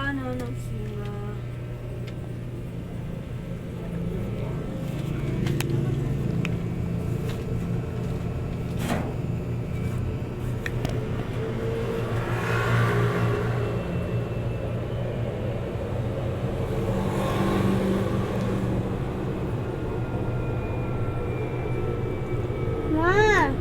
Kampana ng singa. Ma!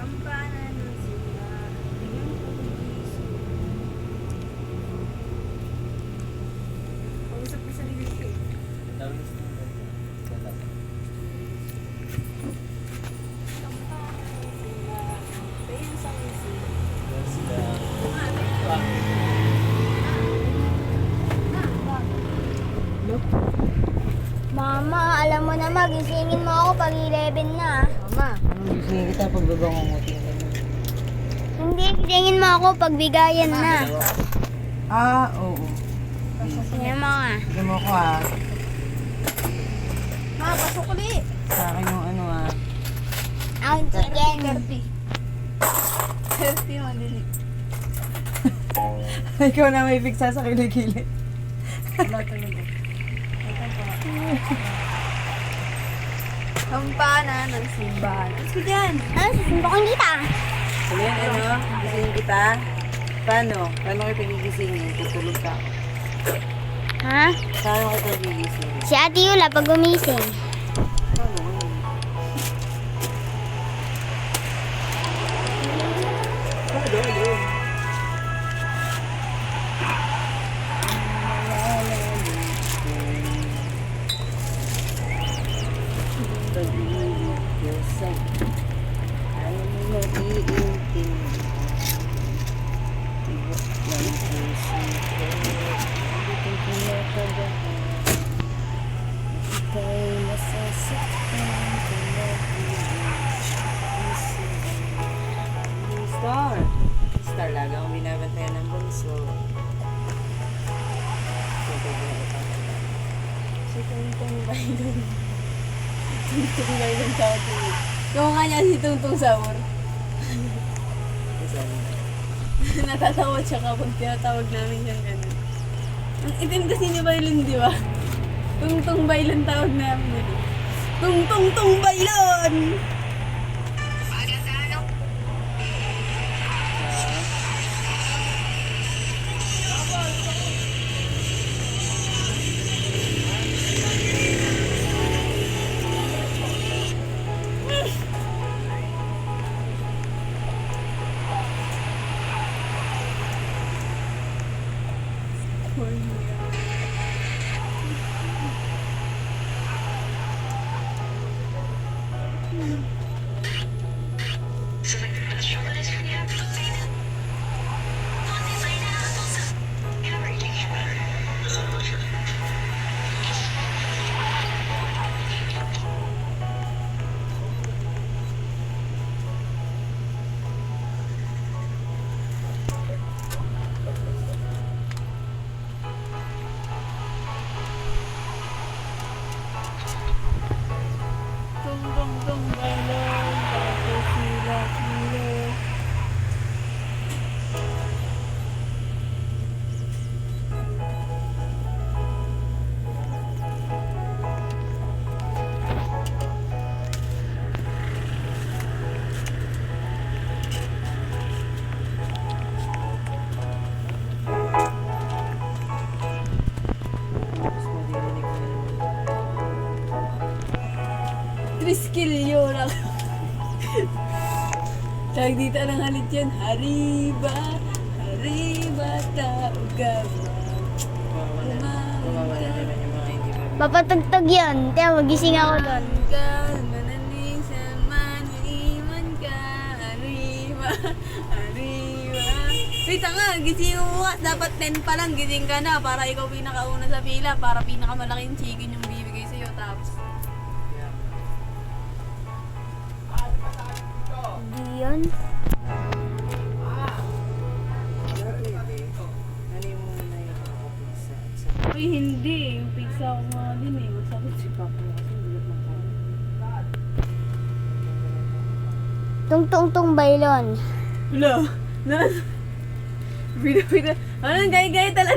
Kampana ng singa. Tingnan ko gumising. Pausap ko sa lilit ko. Kampana ng singa. Tingnan sa musik. Mama, alam mo na magisingin mo ako pag 11 na. Mama. Gisingin kita pag babangungutin ka na. Hindi, gisingin mo ako pag bigayan na. Oo. Sige mo nga. Sige mo ko ah. Ma, pasok ulit. Sa akin yung ano ah. Ang chicken. 30 madali. Ikaw na may fiksa sa kilikili. Wala talaga. Kampana ng simbahan. Let's go dyan. Ano, susundukin kita. Ano yan ano? Gisingin kita? Paano? Paano kita gigisingin? Tutulog ka. Ha? Paano kita gigisingin? Si Ate Yula pag gumising. Paano? Star. Star lagi akong binabantayan ng bunso. Si Tungtong Bailon. Tungtong Bailon tawag ko. Yung nga niya si Tungtong Saur. Natatawa siya kapag tinatawag namin siyang gano'n. Ang itim kasi ni Bailon, di ba? Tungtong Bailon tawag namin yun. Tungtong Bailon! Tungtong Bailon, tapos sila. Triskilyo lang. Tawag dito ng halit yan. Hariba, tao gama. Kawawa na naman yung mga hindi Papatugtog yun. Tiyan, magising ako doon. Ka, mananisan man, iwan ka, arriba, arriba. Wait nga, gising mo bukas. Dapat 10 pa lang, gising ka na para ikaw pinakauna sa pila, para pinakamalaking chicken yung bibigay sa'yo. Tapos, Di yun. Ano yung muna yung pizza? uy, hindi. Yung pizza ko nga din eh. Masakit si Papa kasi bilat ng kain. Tung bailon. Wala. Ano, gay-gay talaga